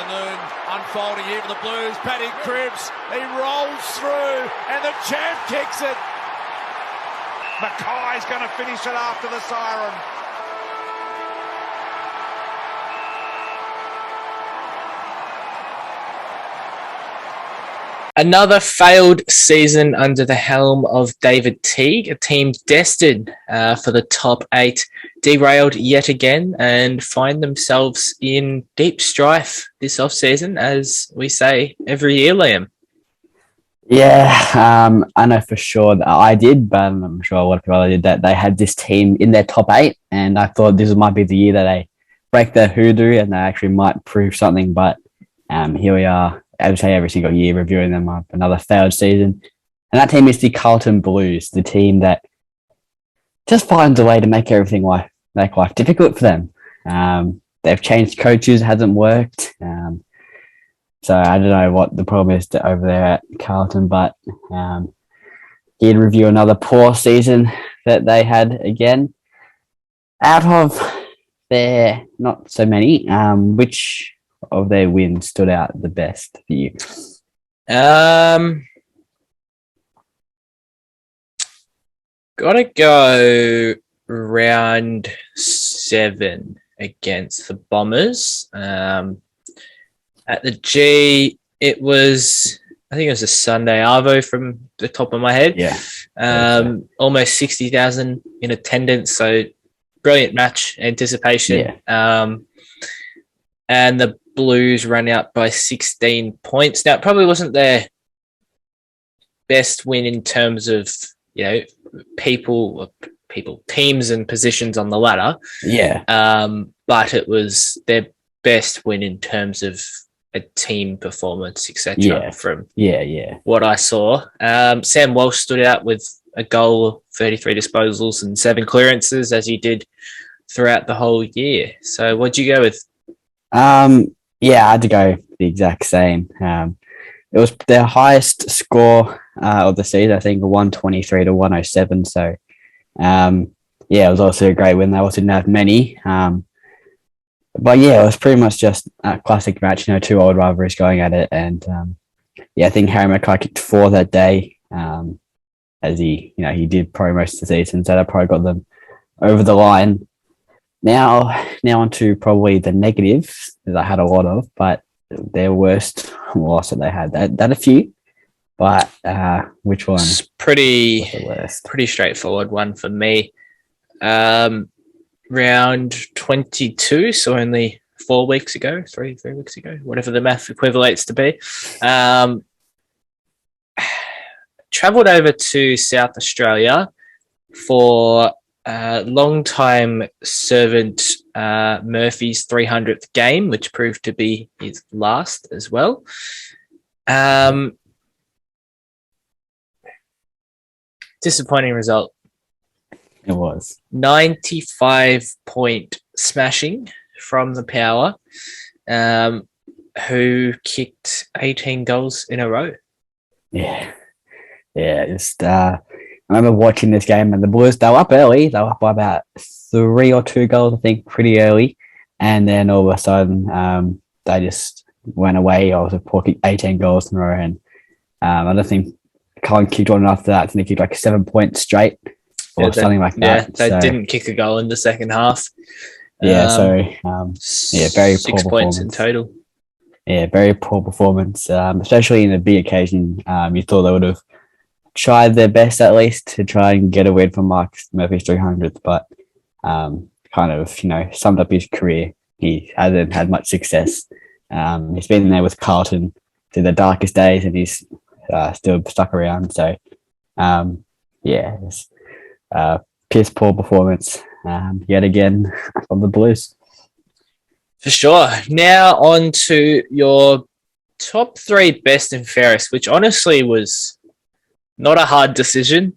afternoon unfolding here for the Blues. Paddy Cripps, he rolls through and the champ kicks it. Mackay's going to finish it after the siren. Another failed season under the helm of David Teague, a team destined for the top 8, derailed yet again and find themselves in deep strife this off-season, as we say every year, Liam. Yeah, I know for sure that I did, but I'm sure a lot of people did, that they had this team in their top 8, and I thought this might be the year that they break their hoodoo and they actually might prove something, but here we are. I would say every single year reviewing them up, another failed season. And that team is the Carlton Blues, the team that just finds a way to make make life difficult for them. They've changed coaches, it hasn't worked. So I don't know what the problem is over there at Carlton, but he'd review another poor season that they had again. Out of their not so many, which of their wins stood out the best for you? Gotta go round 7 against the Bombers. At the G, I think it was a Sunday Arvo from the top of my head. Yeah. Almost 60,000 in attendance, so brilliant match anticipation. Yeah. And the Blues ran out by 16 points. Now, it probably wasn't their best win in terms of, teams and positions on the ladder. Yeah. But it was their best win in terms of a team performance, etc. Yeah. From what I saw. Sam Walsh stood out with a goal, 33 disposals and 7 clearances, as he did throughout the whole year. So what'd you go with? I had to go the exact same. It was their highest score of the season, I think 123 to 107. So, it was also a great win. They also didn't have many. But it was pretty much just a classic match, two old rivalries going at it. And, I think Harry Mackay kicked 4 that day, as he did probably most of the season. So that probably got them over the line. Now on to probably the negatives that I had a lot of, but their worst loss that they had. They had a few, but which one? It's pretty straightforward one for me. Round 22, so only 4 weeks ago, three weeks ago, whatever the math equivalates to be. Travelled over to South Australia for long-time servant Murphy's 300th game, which proved to be his last as well. Disappointing result. It was 95-point smashing from the Power, who kicked 18 goals in a row. Yeah. I remember watching this game, and the Blues, they were up early. They were up by about 3 or 2 goals, I think, pretty early. And then all of a sudden, they just went away. I was 18 goals in a row. And I don't think Carlton kicked on after that. I think they kicked like 7 points straight or something like that. Yeah, they didn't kick a goal in the second half. Very poor 6 points in total. Yeah, very poor performance, especially in a big occasion. You thought they would have tried their best at least to try and get a win from Mark Murphy's 300th, but summed up his career. He hasn't had much success. He's been there with Carlton through the darkest days, and he's still stuck around. So, it's piss poor performance yet again from the Blues. For sure. Now on to your top 3 best and fairest, which honestly was not a hard decision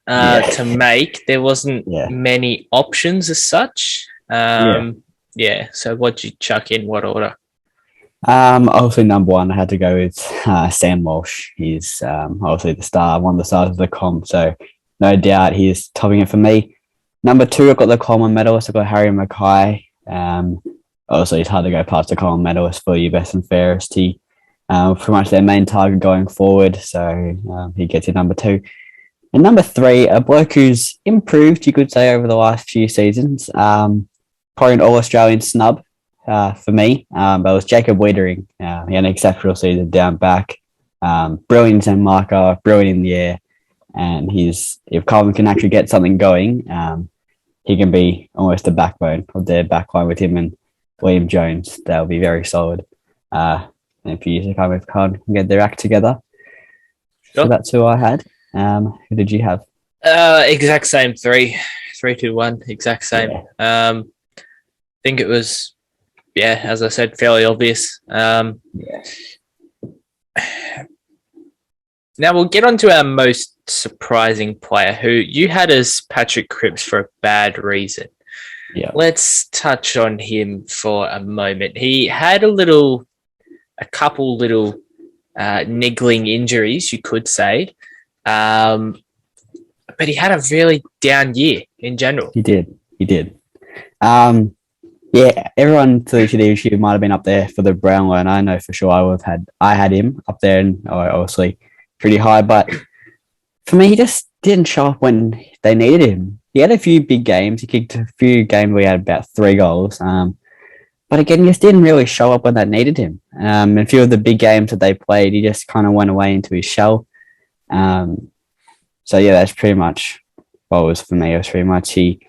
to make. There wasn't many options as such. So what'd you chuck in? What order? Obviously, number 1, I had to go with Sam Walsh. He's obviously the star, one of the stars of the comp. So no doubt he's topping it for me. Number 2, I've got the Coleman medalist. I've got Harry Mackay. obviously it's hard to go past the Common medalist for your best and fairest. He pretty much their main target going forward, so he gets in number 2. And number 3, a bloke who's improved, you could say, over the last few seasons. Probably an All-Australian snub for me, but it was Jacob Wiedering. He had an exceptional season down back. Brilliant in marker, brilliant in the air. And if Carlton can actually get something going, he can be almost the backbone of their backline with him and William Jones. They'll be very solid. In a few years to come, if Carlton can get their act together. Sure. So that's who I had. Who did you have? Exact same 3, 3, 2, 1, exact same. Yeah. I think it was, as I said, fairly obvious. Now we'll get on to our most surprising player, who you had as Patrick Cripps for a bad reason. Yeah. Let's touch on him for a moment. He had a couple little niggling injuries, you could say, but he had a really down year in general. He did. Everyone to the issue might have been up there for the Brownlow, and I know for sure I had him up there, and obviously pretty high, but for me, he just didn't show up when they needed him. He had a few big games. He kicked a few games where he had about 3 goals. But again, he just didn't really show up when they needed him. And a few of the big games that they played, he just kind of went away into his shell. That's pretty much what it was for me. It was pretty much pretty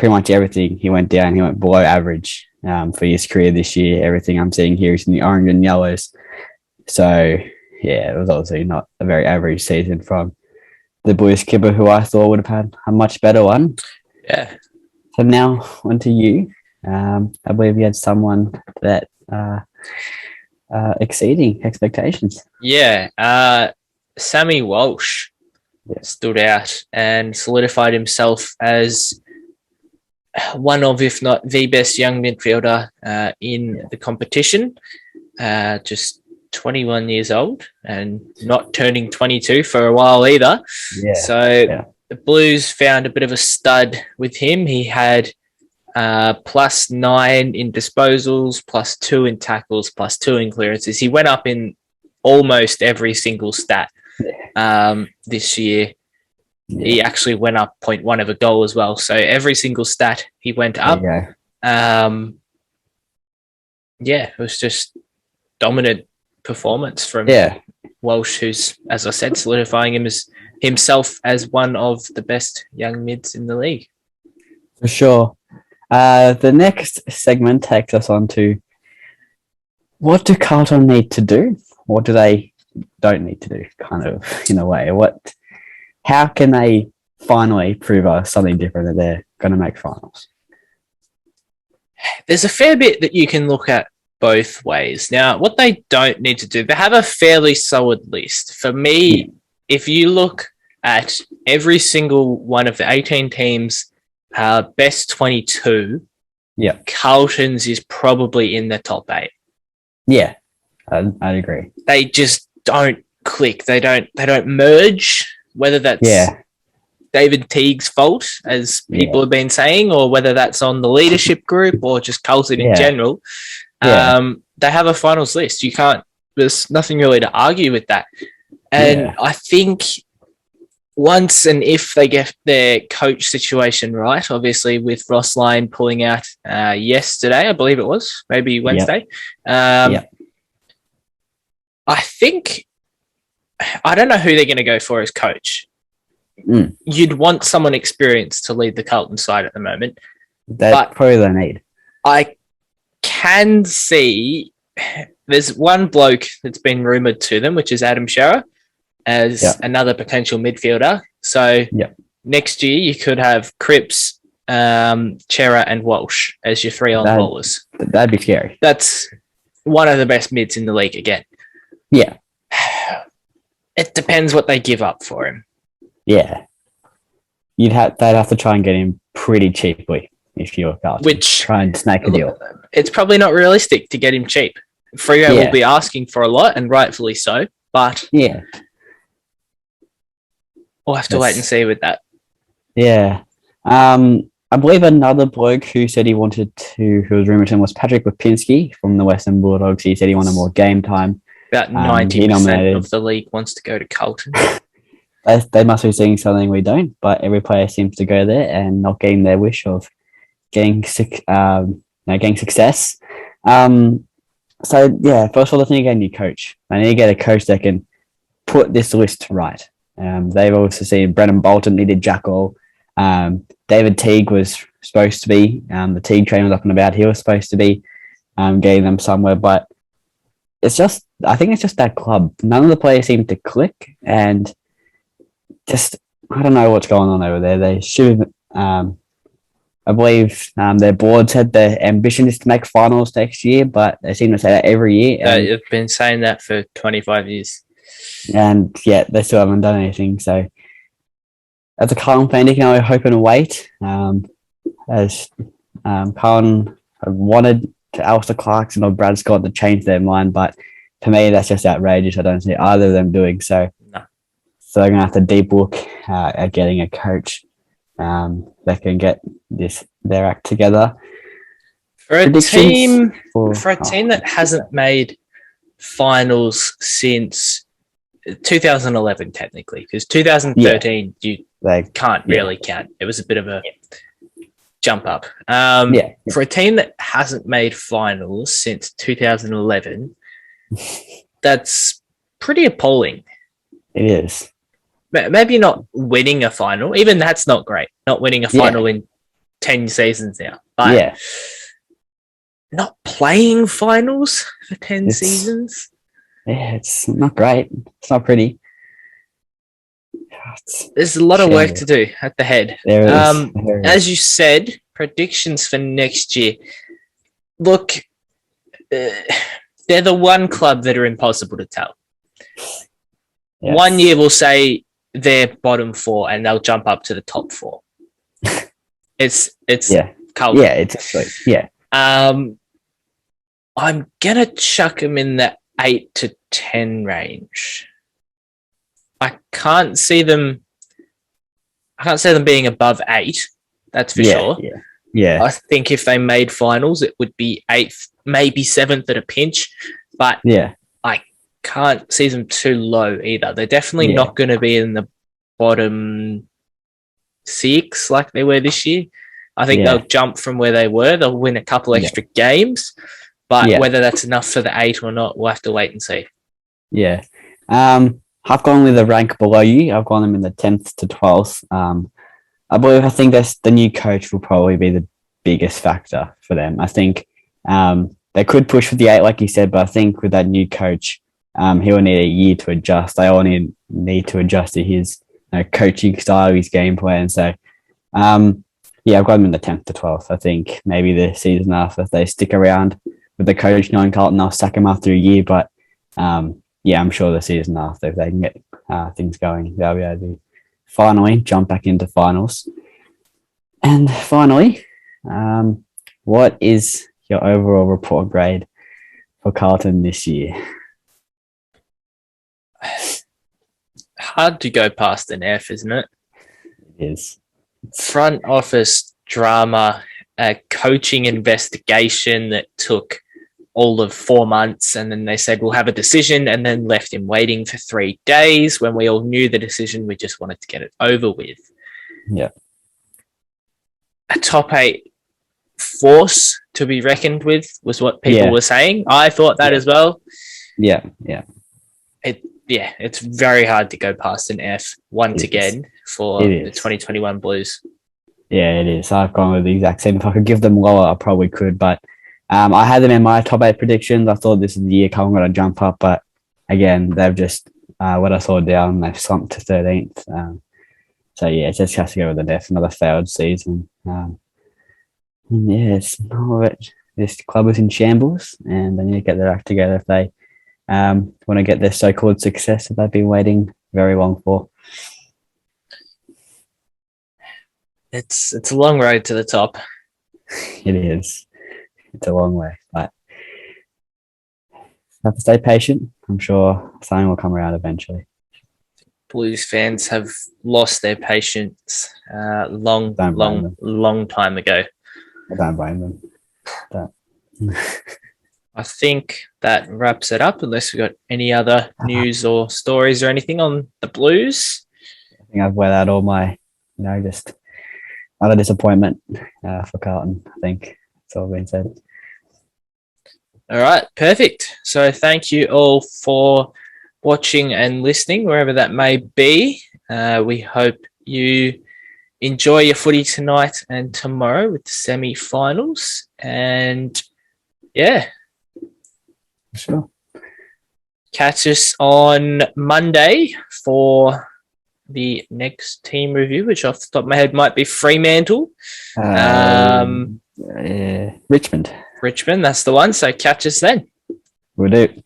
much everything. He went down. He went below average for his career this year. Everything I'm seeing here is in the orange and yellows. So, it was obviously not a very average season from the Blues keeper, who I thought would have had a much better one. Yeah. So now on to you. I believe you had someone that exceeding expectations. Yeah. Sammy Walsh stood out and solidified himself as one of, if not the best young midfielder in the competition. Just 21 years old and not turning 22 for a while either. The Blues found a bit of a stud with him. He had +9 in disposals, +2 in tackles, +2 in clearances. He went up in almost every single stat this year. He actually went up 0.1 of a goal as well. So every single stat he went up. It was just dominant performance from Walsh, who's, as I said, solidifying himself as one of the best young mids in the league. For sure. The next segment takes us on to what do Carlton need to do? What do they don't need to do, kind of, in a way? How can they finally prove us something different that they're going to make finals? There's a fair bit that you can look at both ways. Now, what they don't need to do, they have a fairly solid list. For me, if you look at every single one of the 18 teams, best 22, Carlton's is probably in the top 8. Yeah, I'd agree. They just don't click. They don't merge, whether that's David Teague's fault, as people have been saying, or whether that's on the leadership group or just Carlton in general. They have a finals list. There's nothing really to argue with that. And I think once and if they get their coach situation right, obviously with Ross Lyon pulling out yesterday, I believe it was, maybe Wednesday. I think, I don't know who they're going to go for as coach. You'd want someone experienced to lead the Carlton side at the moment. That's probably they need. I can see there's one bloke that's been rumoured to them, which is Adam Shearer, as another potential midfielder. So next year you could have Cripps, Shearer and Walsh as your 3 on-ballers. That'd be scary. That's one of the best mids in the league again. Yeah. It depends what they give up for him. Yeah. They'd have to try and get him pretty cheaply if you're Carlton. Which try and snake a deal. It's probably not realistic to get him cheap. Freo will be asking for a lot, and rightfully so. But we'll have to wait and see with that. Yeah. I believe another bloke who said he wanted to, who was rumored to him, was Patrick Lipinski from the Western Bulldogs. He said he wanted more game time. About He 90% nominated. of the league wants to go to Carlton. They must be seeing something we don't, but every player seems to go there and not getting their wish of getting success. So yeah, first of all, I think I need a new coach. I need to get a coach that can put this list right. They've also seen Brennan Bolton needed Jack All. David Teague was supposed to be, the Teague train was up and about. He was supposed to be getting them somewhere, but I think it's just that club. None of the players seem to click, and just, I don't know what's going on over there. They should, I believe their board said their ambition is to make finals next year, but they seem to say that every year. They've been saying that for 25 years. And yeah, they still haven't done anything. So as a Carlton fan, you can only hope and wait. As Carlton wanted to Alistair Clarkson or Brad Scott to change their mind, but to me, that's just outrageous. I don't see either of them doing so. No. So they're going to have to deep look at getting a coach that can get their act together. For a team that hasn't made finals since 2011, technically, because 2013 they can't really count. It was a bit of a jump up. For a team that hasn't made finals since 2011, that's pretty appalling. It is. Maybe not winning a final. Even that's not great. Not winning a final in 10 seasons now. But not playing finals for 10 seasons. Yeah, it's not great. It's not pretty. There's a lot of work to do at the head. There is. As you said, predictions for next year. Look, they're the one club that are impossible to tell. Yes. 1 year we'll say they're bottom 4 and they'll jump up to the top 4. It's Carlton. Yeah, it's I'm gonna chuck them in the 8 to 10 range. I can't see them being above 8. That's for sure. Yeah. I think if they made finals, it would be 8th, maybe 7th at a pinch. But I can't see them too low either. They're definitely not going to be in the bottom 6 like they were this year. I think they'll jump from where they were. They'll win a couple extra games. But whether that's enough for the 8 or not, we'll have to wait and see. Yeah. I've gone with a rank below you. I've gone them in the 10th to 12th. I think that's the new coach will probably be the biggest factor for them. I think they could push for the 8, like you said, but I think with that new coach, he will need a year to adjust. They all need to adjust to his coaching style, his game plan. So, I've got them in the 10th to 12th. I think maybe the season after, if they stick around with the coach knowing Carlton, they'll sack him after a year. But I'm sure the season after, if they can get things going, they'll be able to finally jump back into finals. And finally, what is your overall report grade for Carlton this year? Hard to go past an F, isn't it? It is. Front office drama, a coaching investigation that took all of 4 months, and then they said we'll have a decision, and then left him waiting for 3 days when we all knew the decision. We just wanted to get it over with. Yeah. A top 8 force to be reckoned with was what people were saying. I thought that as well. Yeah. It's very hard to go past an F once again for the 2021 Blues. Yeah, it is. I've gone with the exact same. If I could give them lower, I probably could, but I had them in my top 8 predictions. I thought this is the year Carlton going to jump up, but again, they've just what I saw down, they've slumped to 13th. It just has to go with the death. Another failed season. It's not it. This club is in shambles, and they need to get their act together if they want to get their so-called success that they've been waiting very long for. It's a long road to the top. It is. It's a long way, but have to stay patient. I'm sure something will come around eventually. Blues fans have lost their patience long time ago. I don't blame them. I think that wraps it up, unless we've got any other news or stories or anything on the Blues. I think I've weathered out all my, just other disappointment for Carlton. I think it's all been said. All right, perfect. So thank you all for watching and listening, wherever that may be. We hope you enjoy your footy tonight and tomorrow with the semi-finals. And yeah. Sure. Catch us on Monday for the next team review, which off the top of my head might be Fremantle. Richmond. Richmond, that's the one. So catch us then. We'll do.